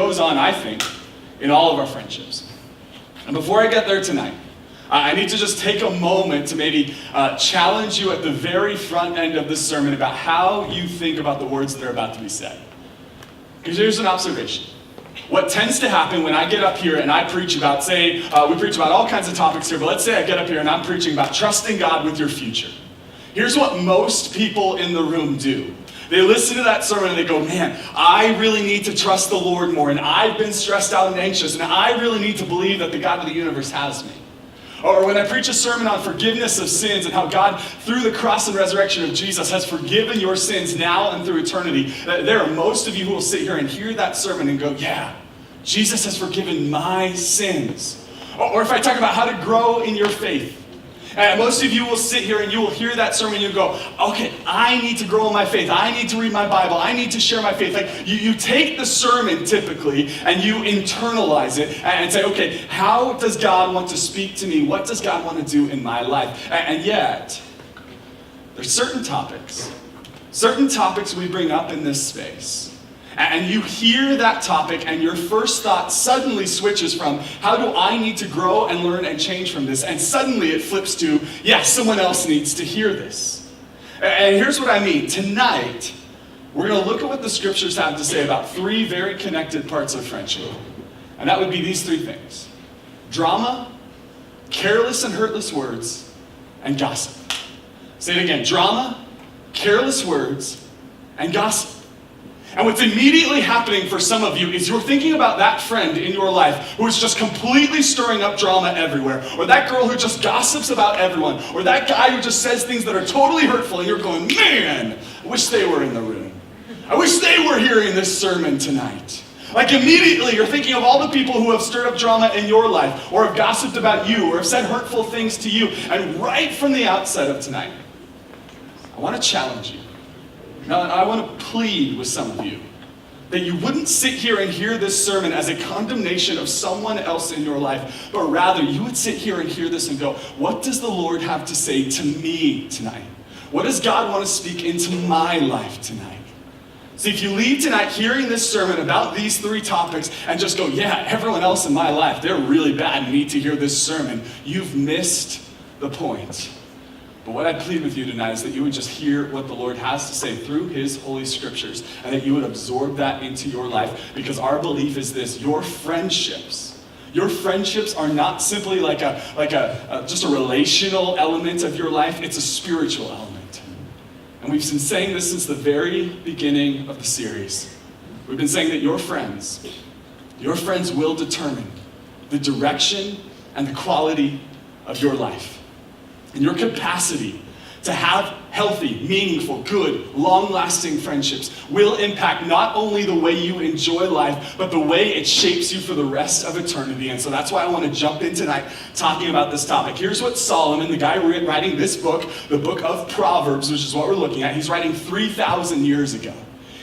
goes on, I think, in all of our friendships. And before I get there tonight, I need to just take a moment to maybe challenge you at the very front end of this sermon about how you think about the words that are about to be said. Because here's an observation. What tends to happen when I get up here and I preach about, say, we preach about all kinds of topics here, but let's say I get up here and I'm preaching about trusting God with your future. Here's what most people in the room do. They listen to that sermon and they go, man, I really need to trust the Lord more, and I've been stressed out and anxious, and I really need to believe that the God of the universe has me. Or when I preach a sermon on forgiveness of sins and how God, through the cross and resurrection of Jesus, has forgiven your sins now and through eternity, there are most of you who will sit here and hear that sermon and go, yeah, Jesus has forgiven my sins. Or if I talk about how to grow in your faith, most of you will sit here and you will hear that sermon and you go, okay, I need to grow in my faith. I need to read my Bible. I need to share my faith. Like you take the sermon typically and you internalize it and say, okay, how does God want to speak to me? What does God want to do in my life? And yet, there's certain topics we bring up in this space. And you hear that topic and your first thought suddenly switches from, how do I need to grow and learn and change from this? And suddenly it flips to, yeah, someone else needs to hear this. And here's what I mean. Tonight, we're going to look at what the scriptures have to say about three very connected parts of friendship. And that would be these three things: drama, careless and hurtless words, and gossip. Say it again: drama, careless words, and gossip. And what's immediately happening for some of you is you're thinking about that friend in your life who is just completely stirring up drama everywhere, or that girl who just gossips about everyone, or that guy who just says things that are totally hurtful, and you're going, man, I wish they were in the room. I wish they were hearing this sermon tonight. Like immediately you're thinking of all the people who have stirred up drama in your life, or have gossiped about you, or have said hurtful things to you. And right from the outset of tonight, I want to challenge you. Now, I want to plead with some of you that you wouldn't sit here and hear this sermon as a condemnation of someone else in your life, but rather you would sit here and hear this and go, what does the Lord have to say to me tonight? What does God want to speak into my life tonight? See, if you leave tonight hearing this sermon about these three topics and just go, yeah, everyone else in my life, they're really bad and need to hear this sermon, you've missed the point. But what I plead with you tonight is that you would just hear what the Lord has to say through His Holy Scriptures, and that you would absorb that into your life, because our belief is this: your friendships are not simply like just a relational element of your life. It's a spiritual element. And we've been saying this since the very beginning of the series. We've been saying that your friends will determine the direction and the quality of your life. And your capacity to have healthy, meaningful, good, long-lasting friendships will impact not only the way you enjoy life, but the way it shapes you for the rest of eternity. And so that's why I want to jump in tonight talking about this topic. Here's what Solomon, the guy writing this book, the book of Proverbs, which is what we're looking at, he's writing 3,000 years ago.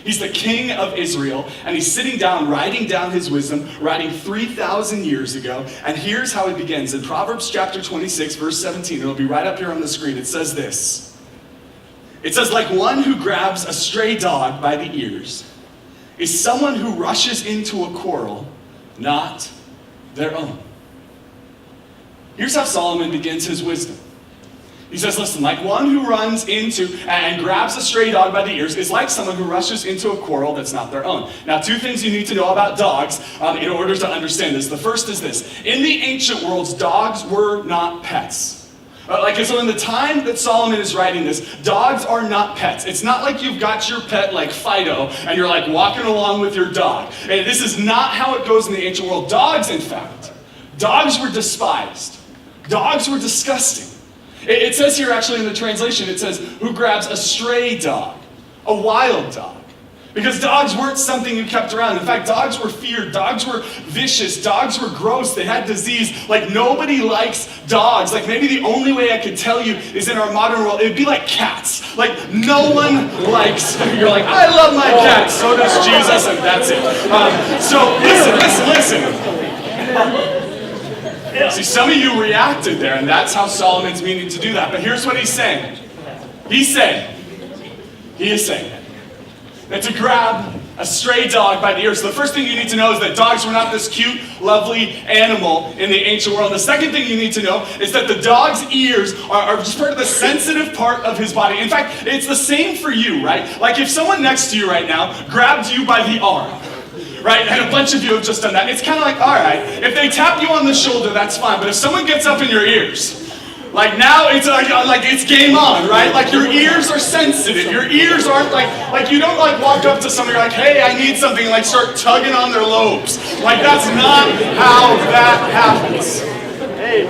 He's the king of Israel, and he's sitting down, writing down his wisdom, writing 3,000 years ago. And here's how it begins. In Proverbs chapter 26, verse 17, it'll be right up here on the screen. It says this. It says, like one who grabs a stray dog by the ears is someone who rushes into a quarrel, not their own. Here's how Solomon begins his wisdom. He says, listen, like one who runs into and grabs a stray dog by the ears is like someone who rushes into a quarrel that's not their own. Now, two things you need to know about dogs in order to understand this. The first is this. In the ancient worlds, dogs were not pets. So in the time that Solomon is writing this, dogs are not pets. It's not like you've got your pet like Fido and you're like walking along with your dog. And this is not how it goes in the ancient world. Dogs, in fact, dogs were despised. Dogs were disgusting. It says here actually in the translation, it says, who grabs a stray dog, a wild dog. Because dogs weren't something you kept around. In fact, dogs were feared. Dogs were vicious. Dogs were gross. They had disease. Like nobody likes dogs. Like maybe the only way I could tell you is in our modern world, it'd be like cats. Like no one likes, you're like, I love my cat. So does Jesus, and that's it. So listen. See, some of you reacted there, and that's how Solomon's meaning to do that. But here's what he's saying. He is saying that to grab a stray dog by the ear. So the first thing you need to know is that dogs were not this cute, lovely animal in the ancient world. The second thing you need to know is that the dog's ears are just part of the sensitive part of his body. In fact, it's the same for you, right? Like if someone next to you right now grabbed you by the arm, right? And a bunch of you have just done that. It's kind of like, all right, if they tap you on the shoulder, that's fine. But if someone gets up in your ears, like now it's like it's game on, right? Like your ears are sensitive. Your ears aren't like you don't like walk up to somebody like, hey, I need something, and like start tugging on their lobes. Like that's not how that happens. Hey.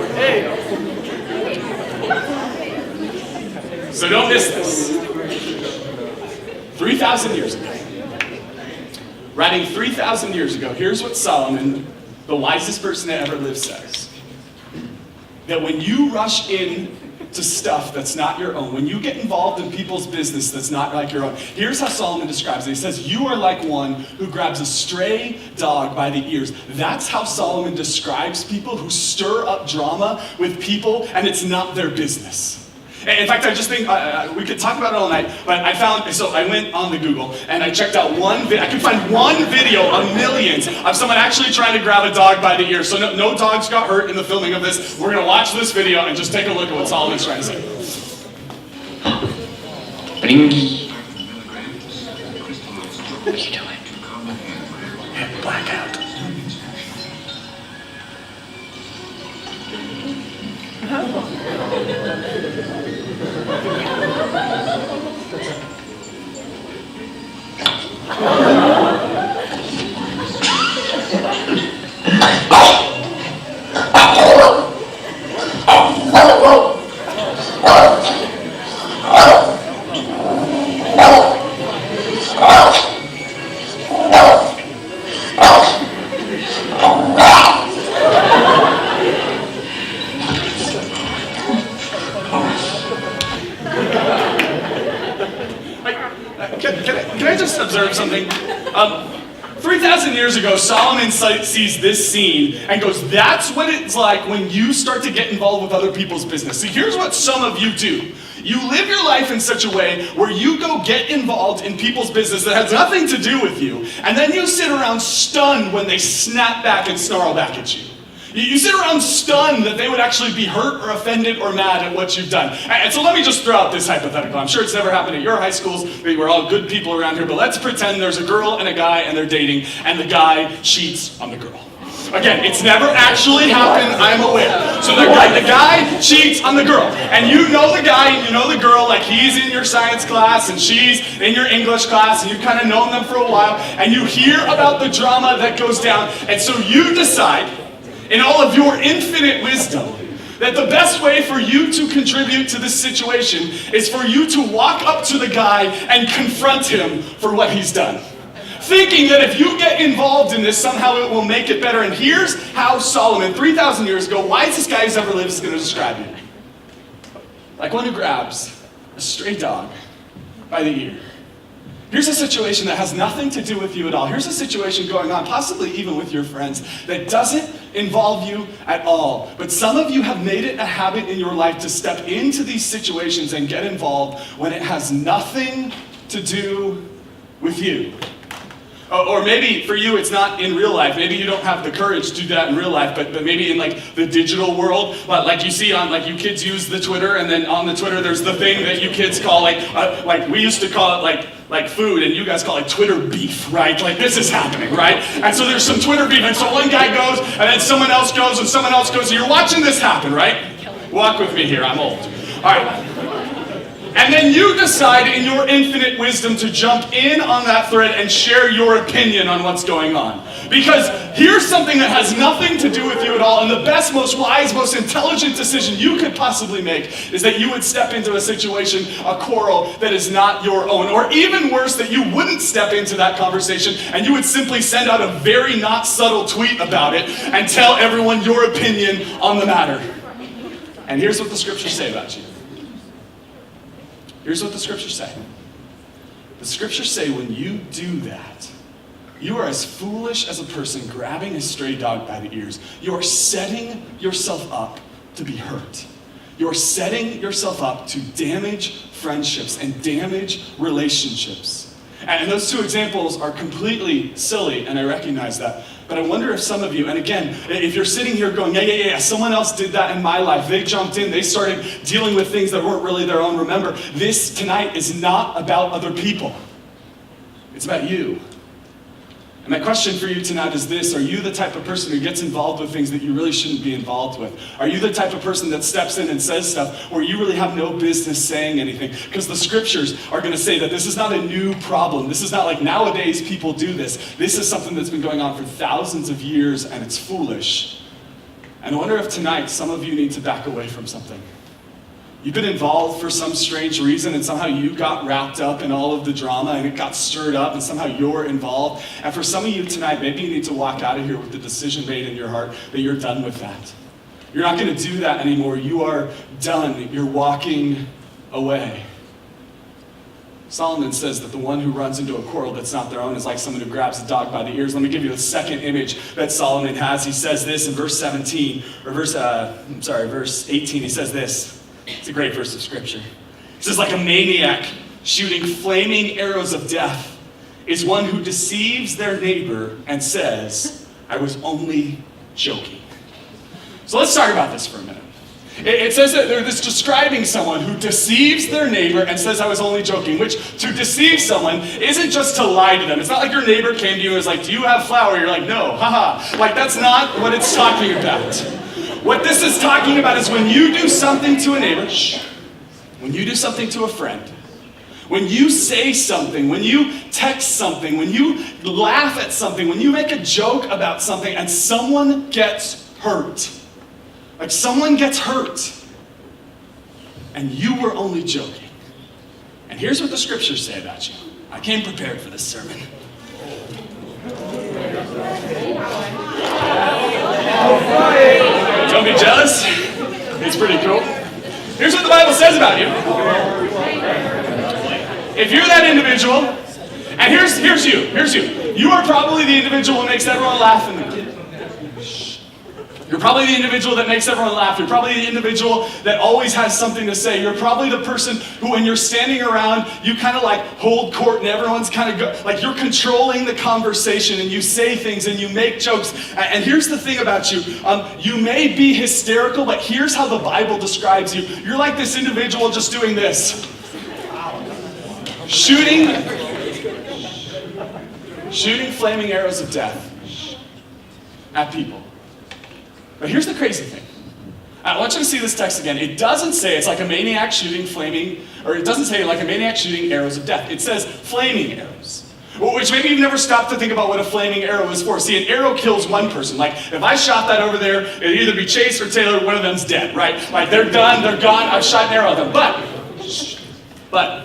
So don't miss this. 3,000 years ago. Writing 3,000 years ago, here's what Solomon, the wisest person that ever lived, says. That when you rush in to stuff that's not your own, when you get involved in people's business that's not like your own, here's how Solomon describes it. He says, you are like one who grabs a stray dog by the ears. That's how Solomon describes people who stir up drama with people and it's not their business. In fact, I just think we could talk about it all night, but I went on the Google and I checked out I could find one video of millions of someone actually trying to grab a dog by the ear. So no dogs got hurt in the filming of this. We're going to watch this video and just take a look at what Solomon's trying to say. Blingy. What are you doing? Hit blackout. Can I just observe something? 3,000 years ago, Solomon sees this scene and goes, that's what it's like when you start to get involved with other people's business. See, here's what some of you do. You live your life in such a way where you go get involved in people's business that has nothing to do with you, and then you sit around stunned when they snap back and snarl back at you. You sit around stunned that they would actually be hurt or offended or mad at what you've done. And so let me just throw out this hypothetical. I'm sure it's never happened at your high schools. We're all good people around here, but let's pretend there's a girl and a guy and they're dating and the guy cheats on the girl. Again, it's never actually happened, I'm aware. So the guy cheats on the girl. And you know the guy and you know the girl, like he's in your science class and she's in your English class and you've kind of known them for a while and you hear about the drama that goes down. And so you decide, in all of your infinite wisdom, that the best way for you to contribute to this situation is for you to walk up to the guy and confront him for what he's done. Thinking that if you get involved in this, somehow it will make it better. And here's how Solomon, 3,000 years ago, wisest guy who's ever lived, is going to describe you. Like one who grabs a stray dog by the ear. Here's a situation that has nothing to do with you at all. Here's a situation going on, possibly even with your friends, that doesn't involve you at all. But some of you have made it a habit in your life to step into these situations and get involved when it has nothing to do with you. Or maybe for you it's not in real life. Maybe you don't have the courage to do that in real life, but maybe in like the digital world, like you see on, like you kids use the Twitter, and then on the Twitter there's the thing that you kids call like we used to call it like food, and you guys call it Twitter beef, right? Like this is happening, right? And so there's some Twitter beef, and so one guy goes, and then someone else goes, and someone else goes, and you're watching this happen, right? Walk with me here, I'm old. All right. And then you decide in your infinite wisdom to jump in on that thread and share your opinion on what's going on. Because here's something that has nothing to do with you at all, and the best, most wise, most intelligent decision you could possibly make is that you would step into a situation, a quarrel that is not your own. Or even worse, that you wouldn't step into that conversation and you would simply send out a very not subtle tweet about it and tell everyone your opinion on the matter. And here's what the scriptures say about you. Here's what the scriptures say. The scriptures say when you do that, you are as foolish as a person grabbing a stray dog by the ears. You are setting yourself up to be hurt. You're setting yourself up to damage friendships and damage relationships. And those two examples are completely silly, and I recognize that. But I wonder if some of you, and again, if you're sitting here going, yeah, someone else did that in my life. They jumped in, they started dealing with things that weren't really their own. Remember, this tonight is not about other people. It's about you. And my question for you tonight is this: are you the type of person who gets involved with things that you really shouldn't be involved with? Are you the type of person that steps in and says stuff where you really have no business saying anything? Because the scriptures are going to say that this is not a new problem. This is not like nowadays people do this. This is something that's been going on for thousands of years, and it's foolish. And I wonder if tonight some of you need to back away from something. You've been involved for some strange reason, and somehow you got wrapped up in all of the drama, and it got stirred up, and somehow you're involved. And for some of you tonight, maybe you need to walk out of here with the decision made in your heart that you're done with that. You're not going to do that anymore. You are done. You're walking away. Solomon says that the one who runs into a quarrel that's not their own is like someone who grabs a dog by the ears. Let me give you the second image that Solomon has. He says this in verse 18. He says this. It's a great verse of scripture. It says, like a maniac shooting flaming arrows of death is one who deceives their neighbor and says, I was only joking. So let's talk about this for a minute. It says that they're describing someone who deceives their neighbor and says, I was only joking, which to deceive someone isn't just to lie to them. It's not like your neighbor came to you and was like, do you have flour? You're like, no, haha. Like, that's not what it's talking about. What this is talking about is when you do something to a neighbor, when you do something to a friend, when you say something, when you text something, when you laugh at something, when you make a joke about something and someone gets hurt. Like someone gets hurt and you were only joking. And here's what the scriptures say about you. I came prepared for this sermon. Don't be jealous. It's pretty cool. Here's what the Bible says about you. If you're that individual, and here's you. You are probably the individual who makes everyone laugh in the kid. You're probably the individual that makes everyone laugh. You're probably the individual that always has something to say. You're probably the person who, when you're standing around, you kind of like hold court and everyone's kind of like you're controlling the conversation and you say things and you make jokes. And here's the thing about you. You may be hysterical, but here's how the Bible describes you. You're like this individual just doing this. Shooting flaming arrows of death at people. But here's the crazy thing. I want you to see this text again. It doesn't say it's like a maniac shooting arrows of death. It says flaming arrows. Which maybe you've never stopped to think about what a flaming arrow is for. See, an arrow kills one person. Like, if I shot that over there, it'd either be Chase or Taylor, one of them's dead, right? Like, they're done, they're gone, I've shot an arrow at them. But,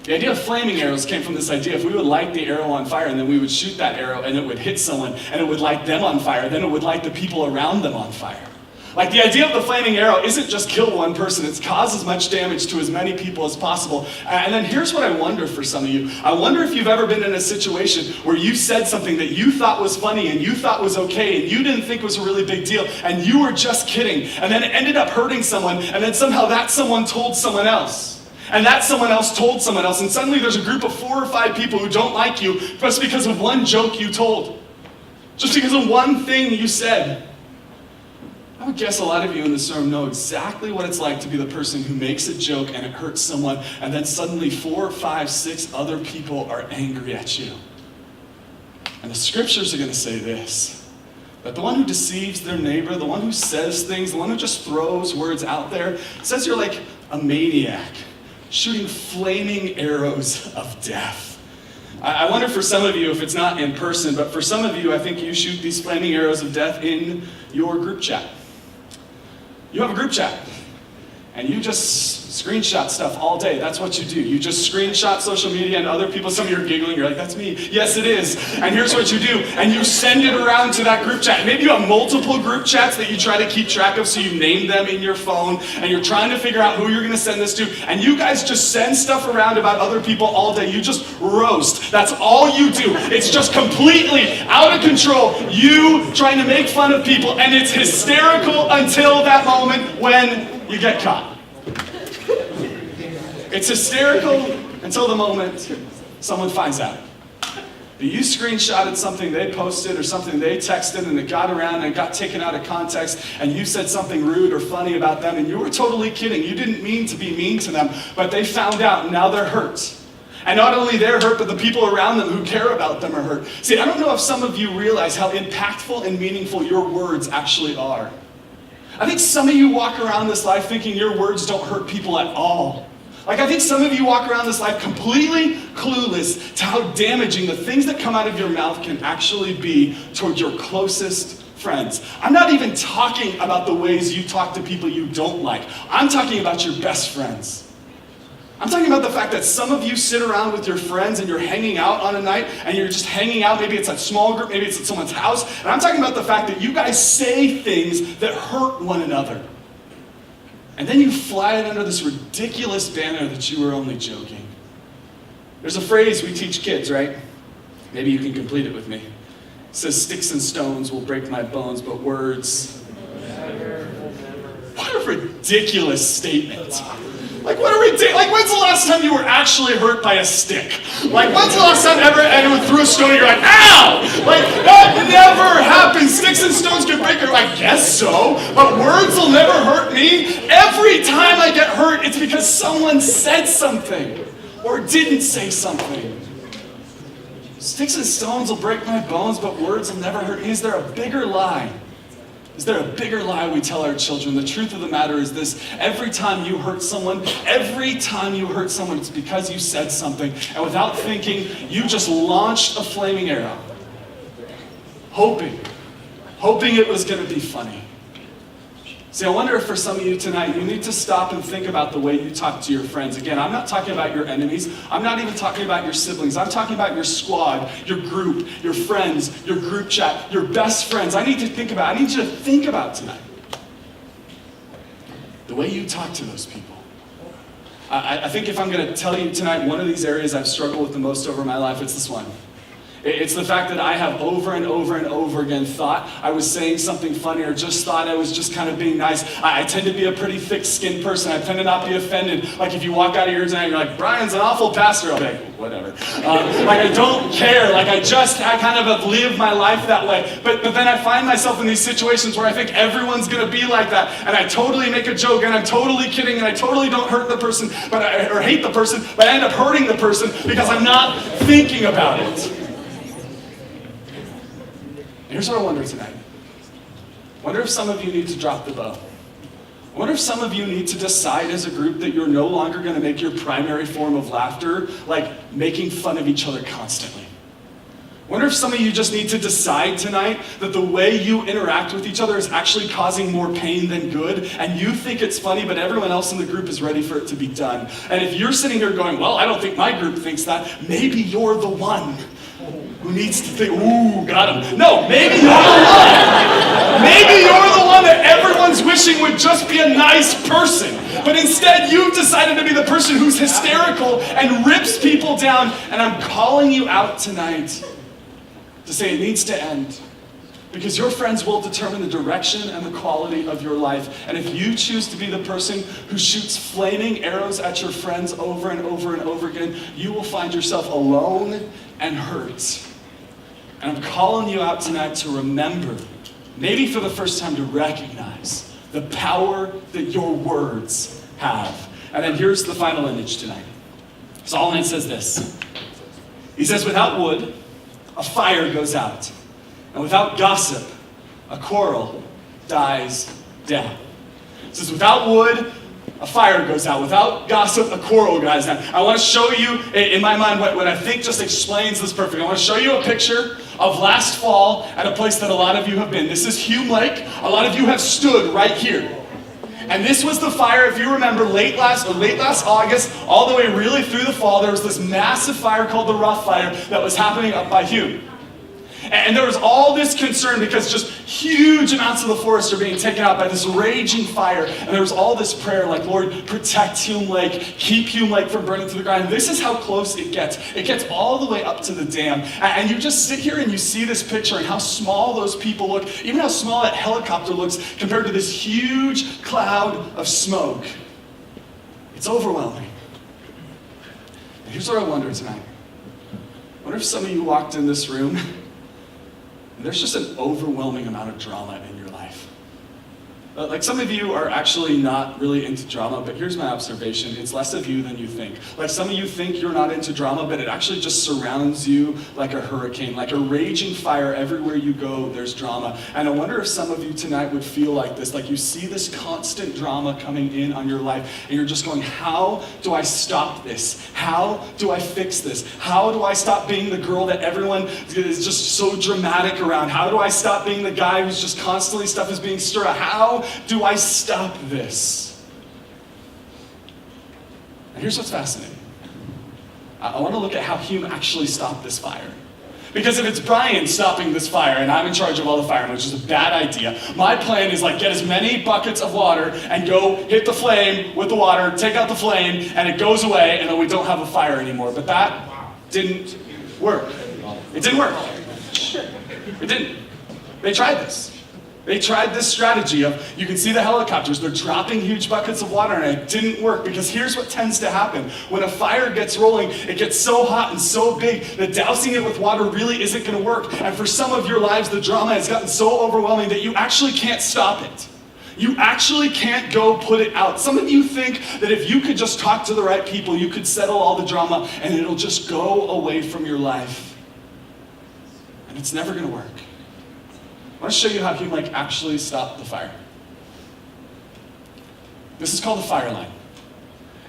the idea of flaming arrows came from this idea: if we would light the arrow on fire and then we would shoot that arrow and it would hit someone and it would light them on fire, then it would light the people around them on fire. Like, the idea of the flaming arrow isn't just kill one person, it's cause as much damage to as many people as possible. And then here's what I wonder for some of you. I wonder if you've ever been in a situation where you said something that you thought was funny and you thought was okay and you didn't think was a really big deal and you were just kidding, and then it ended up hurting someone, and then somehow that someone told someone else. And that someone else told someone else, and suddenly there's a group of 4 or 5 people who don't like you just because of one joke you told. Just because of one thing you said. I would guess a lot of you in this room know exactly what it's like to be the person who makes a joke and it hurts someone, and then suddenly 4, 5, 6 other people are angry at you. And the scriptures are going to say this: that the one who deceives their neighbor, the one who says things, the one who just throws words out there, says you're like a maniac, shooting flaming arrows of death. I wonder for some of you if it's not in person, but for some of you, I think you shoot these flaming arrows of death in your group chat. You have a group chat, and you just screenshot stuff all day. That's what you do. You just screenshot social media and other people. Some of you are giggling. You're like, that's me. Yes, it is. And here's what you do. And you send it around to that group chat. Maybe you have multiple group chats that you try to keep track of, so you name them in your phone, and you're trying to figure out who you're going to send this to. And you guys just send stuff around about other people all day. You just roast. That's all you do. It's just completely out of control. You trying to make fun of people, and it's hysterical until that moment when you get caught. It's hysterical until the moment someone finds out. But you screenshotted something they posted or something they texted and it got around and it got taken out of context and you said something rude or funny about them and you were totally kidding. You didn't mean to be mean to them, but they found out and now they're hurt. And not only they're hurt, but the people around them who care about them are hurt. See, I don't know if some of you realize how impactful and meaningful your words actually are. I think some of you walk around this life thinking your words don't hurt people at all. Like, I think some of you walk around this life completely clueless to how damaging the things that come out of your mouth can actually be toward your closest friends. I'm not even talking about the ways you talk to people you don't like. I'm talking about your best friends. I'm talking about the fact that some of you sit around with your friends and you're hanging out on a night and you're just hanging out. Maybe it's a small group, maybe it's at someone's house. And I'm talking about the fact that you guys say things that hurt one another. And then you fly it under this ridiculous banner that you were only joking. There's a phrase we teach kids, right? Maybe you can complete it with me. It says, sticks and stones will break my bones, but words. What a ridiculous statement. Like, when's the last time you were actually hurt by a stick? Like, when's the last time ever anyone threw a stone and you're like, ow! Like, that never happens. Sticks and stones can break your, I guess so, but words will never hurt me. Every time I get hurt, it's because someone said something or didn't say something. Sticks and stones will break my bones, but words will never hurt me. Is there a bigger lie? Is there a bigger lie we tell our children? The truth of the matter is this: every time you hurt someone, it's because you said something, and without thinking, you just launched a flaming arrow, hoping it was going to be funny. See, I wonder if for some of you tonight, you need to stop and think about the way you talk to your friends. Again, I'm not talking about your enemies. I'm not even talking about your siblings. I'm talking about your squad, your group, your friends, your group chat, your best friends. I need you to think about tonight the way you talk to those people. I think if I'm going to tell you tonight one of these areas I've struggled with the most over my life, it's this one. It's the fact that I have over and over and over again thought I was saying something funny or just thought I was just kind of being nice. I tend to be a pretty thick-skinned person. I tend to not be offended. Like if you walk out of here tonight and you're like, Brian's an awful pastor, I'll be like, whatever. Like I don't care. Like I kind of have lived my life that way. But then I find myself in these situations where I think everyone's going to be like that. And I totally make a joke and I'm totally kidding and I totally don't hurt the person or hate the person, but I end up hurting the person because I'm not thinking about it. Here's what I wonder tonight. I wonder if some of you need to drop the bow. I wonder if some of you need to decide as a group that you're no longer going to make your primary form of laughter like making fun of each other constantly. I wonder if some of you just need to decide tonight that the way you interact with each other is actually causing more pain than good, and you think it's funny, but everyone else in the group is ready for it to be done. And if you're sitting here going, well, I don't think my group thinks that, maybe you're the one who needs to think, ooh, got him. No, maybe you're the one. Maybe you're the one that everyone's wishing would just be a nice person. But instead, you've decided to be the person who's hysterical and rips people down. And I'm calling you out tonight to say it needs to end. Because your friends will determine the direction and the quality of your life. And if you choose to be the person who shoots flaming arrows at your friends over and over and over again, you will find yourself alone and hurt. And I'm calling you out tonight to remember, maybe for the first time to recognize the power that your words have. And then here's the final image tonight. Solomon says this. He says, without wood, a fire goes out. And without gossip, a quarrel dies down. It says, without wood, a fire goes out. Without gossip, a quarrel dies down. I want to show you, in my mind, what I think just explains this perfectly. I want to show you a picture of last fall at a place that a lot of you have been. This is Hume Lake. A lot of you have stood right here. And this was the fire, if you remember, late last August, all the way really through the fall, there was this massive fire called the Rough Fire that was happening up by Hume. And there was all this concern because just huge amounts of the forest are being taken out by this raging fire. And there was all this prayer like, Lord, protect Hume Lake, keep Hume Lake from burning to the ground. And this is how close it gets. It gets all the way up to the dam. And you just sit here and you see this picture and how small those people look, even how small that helicopter looks compared to this huge cloud of smoke. It's overwhelming. And here's what I wonder tonight. I wonder if some of you walked in this room and there's just an overwhelming amount of drama in your life. Like some of you are actually not really into drama, but here's my observation. It's less of you than you think. Like some of you think you're not into drama, but it actually just surrounds you like a hurricane, like a raging fire. Everywhere you go, there's drama. And I wonder if some of you tonight would feel like this, like you see this constant drama coming in on your life, and you're just going, how do I stop this? How do I fix this? How do I stop being the girl that everyone is just so dramatic around? How do I stop being the guy who's just constantly stuff is being stirred up? How do I stop this? And here's what's fascinating. I want to look at how Hume actually stopped this fire. Because if it's Brian stopping this fire and I'm in charge of all the firemen, which is a bad idea, my plan is like get as many buckets of water and go hit the flame with the water, take out the flame, and it goes away, and then we don't have a fire anymore. But that didn't work. It didn't work. It didn't. They tried this. They tried this strategy of, you can see the helicopters, they're dropping huge buckets of water, and it didn't work, because here's what tends to happen. When a fire gets rolling, it gets so hot and so big that dousing it with water really isn't going to work. And for some of your lives, the drama has gotten so overwhelming that you actually can't stop it. You actually can't go put it out. Some of you think that if you could just talk to the right people, you could settle all the drama and it'll just go away from your life. And it's never going to work. I want to show you how Hume actually stopped the fire. This is called a fire line.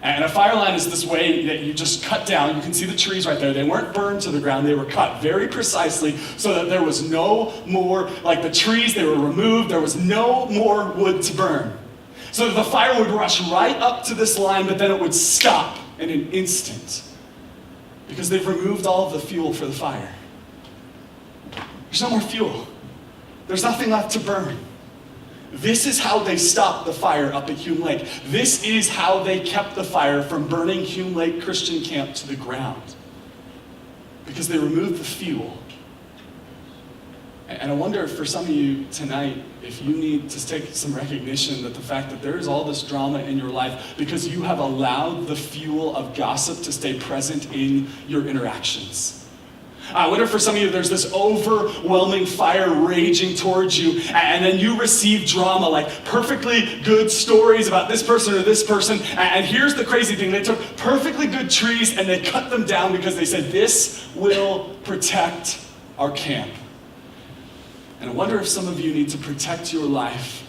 And a fire line is this way that you just cut down. You can see the trees right there. They weren't burned to the ground. They were cut very precisely so that there was no more, like the trees, they were removed. There was no more wood to burn. So that the fire would rush right up to this line, but then it would stop in an instant. Because they've removed all of the fuel for the fire. There's no more fuel. There's nothing left to burn. This is how they stopped the fire up at Hume Lake. This is how they kept the fire from burning Hume Lake Christian Camp to the ground. Because they removed the fuel. And I wonder if for some of you tonight, if you need to take some recognition that the fact that there is all this drama in your life because you have allowed the fuel of gossip to stay present in your interactions. I wonder for some of you, there's this overwhelming fire raging towards you, and then you receive drama, like perfectly good stories about this person or this person, and here's the crazy thing. They took perfectly good trees and they cut them down because they said, this will protect our camp. And I wonder if some of you need to protect your life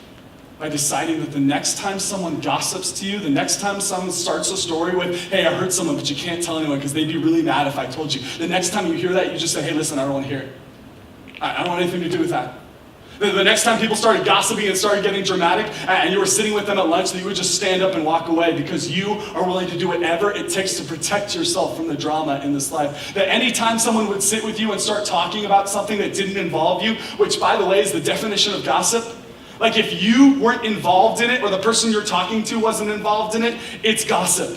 by deciding that the next time someone gossips to you, the next time someone starts a story with, hey, I heard someone, but you can't tell anyone because they'd be really mad if I told you. The next time you hear that, you just say, hey, listen, I don't want to hear it. I don't want anything to do with that. The next time people started gossiping and started getting dramatic, and you were sitting with them at lunch, that you would just stand up and walk away because you are willing to do whatever it takes to protect yourself from the drama in this life. That anytime someone would sit with you and start talking about something that didn't involve you, which, by the way, is the definition of gossip. Like if you weren't involved in it or the person you're talking to wasn't involved in it, it's gossip.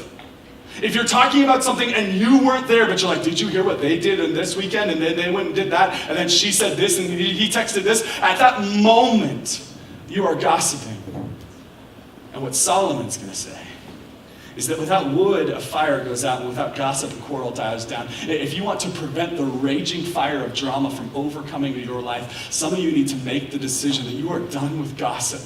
If you're talking about something and you weren't there, but you're like, did you hear what they did in this weekend? And then they went and did that, and then she said this, and he texted this. At that moment, you are gossiping. And what Solomon's going to say is that without wood, a fire goes out, and without gossip, a quarrel dies down. If you want to prevent the raging fire of drama from overcoming your life, some of you need to make the decision that you are done with gossip.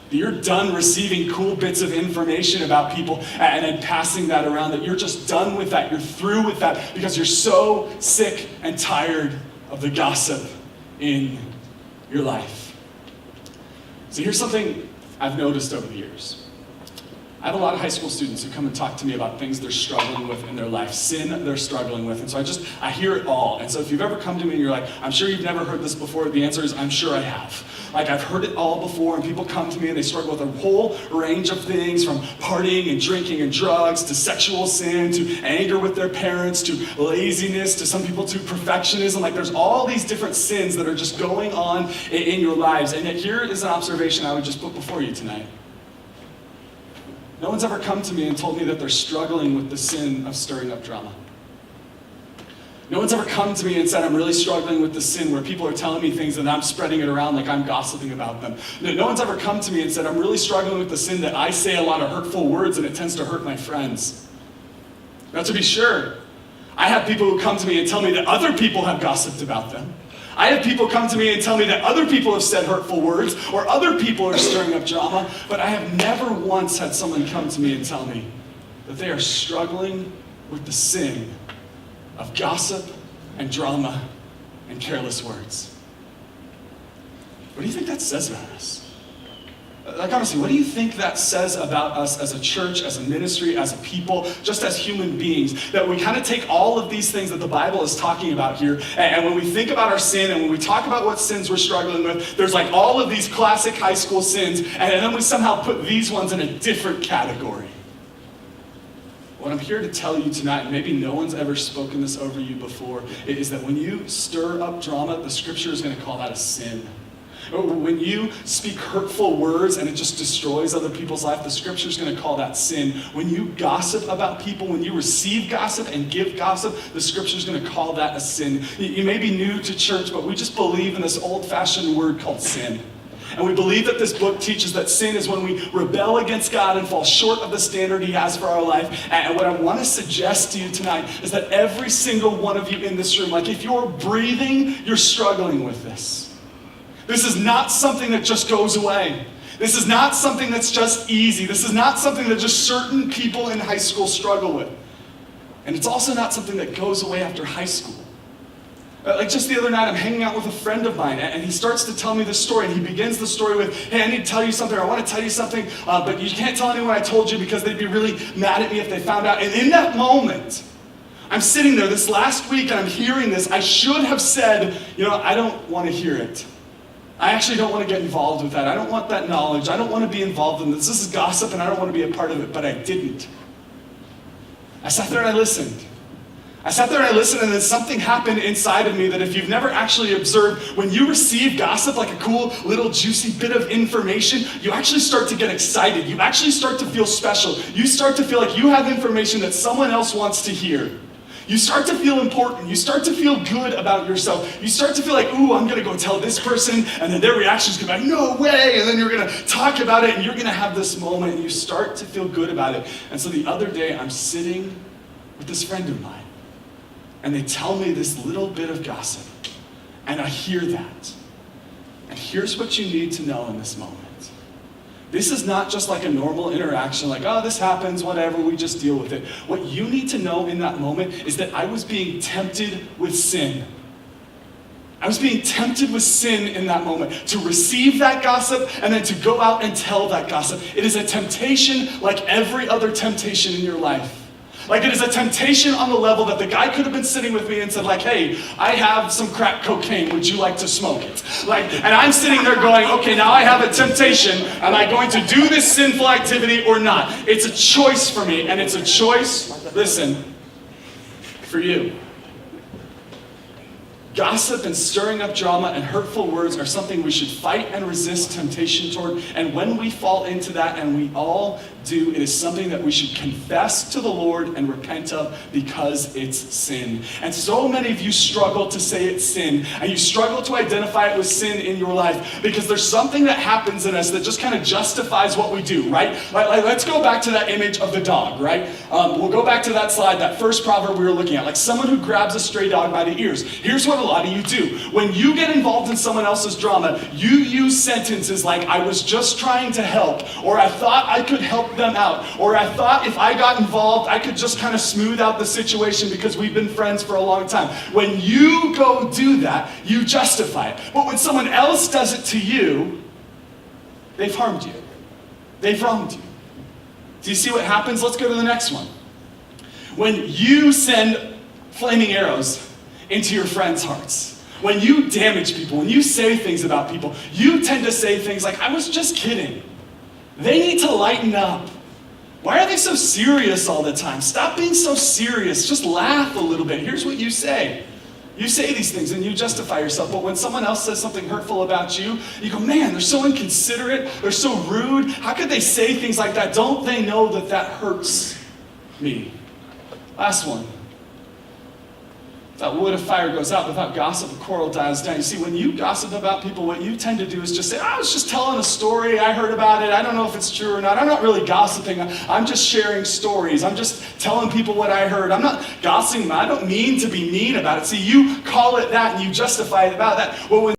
That you're done receiving cool bits of information about people and then passing that around, that you're just done with that. You're through with that because you're so sick and tired of the gossip in your life. So here's something I've noticed over the years. I have a lot of high school students who come and talk to me about things they're struggling with in their life, sin they're struggling with. And so I hear it all. And so if you've ever come to me and you're like, I'm sure you've never heard this before, the answer is, I'm sure I have. Like I've heard it all before, and people come to me and they struggle with a whole range of things, from partying and drinking and drugs, to sexual sin, to anger with their parents, to laziness, to some people to perfectionism. Like there's all these different sins that are just going on in your lives. And yet here is an observation I would just put before you tonight. No one's ever come to me and told me that they're struggling with the sin of stirring up drama. No one's ever come to me and said, I'm really struggling with the sin where people are telling me things and I'm spreading it around like I'm gossiping about them. No one's ever come to me and said, I'm really struggling with the sin that I say a lot of hurtful words and it tends to hurt my friends. Now, to be sure, I have people who come to me and tell me that other people have gossiped about them. I have people come to me and tell me that other people have said hurtful words or other people are stirring up drama, but I have never once had someone come to me and tell me that they are struggling with the sin of gossip and drama and careless words. What do you think that says about us? Like honestly, what do you think that says about us as a church, as a ministry, as a people, just as human beings? That we kind of take all of these things that the Bible is talking about here, and when we think about our sin, and when we talk about what sins we're struggling with, there's like all of these classic high school sins, and then we somehow put these ones in a different category. What I'm here to tell you tonight, and maybe no one's ever spoken this over you before, is that when you stir up drama, the scripture is going to call that a sin. When you speak hurtful words and it just destroys other people's life, the scripture is going to call that sin. When you gossip about people, when you receive gossip and give gossip, the scripture is going to call that a sin. You may be new to church, but we just believe in this old-fashioned word called sin. And we believe that this book teaches that sin is when we rebel against God and fall short of the standard He has for our life. And what I want to suggest to you tonight is that every single one of you in this room, like if you're breathing, you're struggling with this. This is not something that just goes away. This is not something that's just easy. This is not something that just certain people in high school struggle with. And it's also not something that goes away after high school. Like just the other night, I'm hanging out with a friend of mine, and he starts to tell me this story, and he begins the story with, hey, I need to tell you something, or I want to tell you something, but you can't tell anyone I told you because they'd be really mad at me if they found out. And in that moment, I'm sitting there this last week, and I'm hearing this. I should have said, I don't want to hear it. I actually don't want to get involved with that. I don't want that knowledge. I don't want to be involved in this. This is gossip, and I don't want to be a part of it, but I didn't. I sat there and I listened. And then something happened inside of me that if you've never actually observed, when you receive gossip, like a cool little juicy bit of information, you actually start to get excited. You actually start to feel special. You start to feel like you have information that someone else wants to hear. You start to feel important. You start to feel good about yourself. You start to feel like, ooh, I'm going to go tell this person, and then their reaction's going to be like, no way, and then you're going to talk about it, and you're going to have this moment, and you start to feel good about it. And so the other day, I'm sitting with this friend of mine, and they tell me this little bit of gossip, and I hear that. And here's what you need to know in this moment. This is not just like a normal interaction, like, oh, this happens, whatever, we just deal with it. What you need to know in that moment is that I was being tempted with sin. I was being tempted with sin in that moment, to receive that gossip and then to go out and tell that gossip. It is a temptation like every other temptation in your life. Like it is a temptation on the level that the guy could have been sitting with me and said like, hey, I have some crack cocaine, would you like to smoke it? And I'm sitting there going, okay, now I have a temptation. Am I going to do this sinful activity or not? It's a choice for me, and it's a choice, listen, for you. Gossip and stirring up drama and hurtful words are something we should fight and resist temptation toward. And when we fall into that, and we all do, it is something that we should confess to the Lord and repent of because it's sin. And so many of you struggle to say it's sin, and you struggle to identify it with sin in your life because there's something that happens in us that just kind of justifies what we do, right? Like, let's go back to that image of the dog, right? We'll go back to that slide, that first proverb we were looking at, like someone who grabs a stray dog by the ears. Here's what a lot of you do. When you get involved in someone else's drama, you use sentences like, I was just trying to help, or I thought I could help them out, or I thought if I got involved, I could just kind of smooth out the situation because we've been friends for a long time. When you go do that, you justify it. But when someone else does it to you, they've harmed you. They've wronged you. Do you see what happens? Let's go to the next one. When you send flaming arrows into your friends' hearts, when you damage people, when you say things about people, you tend to say things like, I was just kidding. They need to lighten up. Why are they so serious all the time? Stop being so serious. Just laugh a little bit. Here's what you say. You say these things and you justify yourself, but when someone else says something hurtful about you, you go, man, they're so inconsiderate, they're so rude. How could they say things like that? Don't they know that that hurts me? Last one. Without wood, a fire goes out. Without gossip, a quarrel dies down. You see, when you gossip about people, what you tend to do is just say, I was just telling a story. I heard about it. I don't know if it's true or not. I'm not really gossiping. I'm just sharing stories. I'm just telling people what I heard. I'm not gossiping. I don't mean to be mean about it. See, you call it that and you justify it about that. Well, when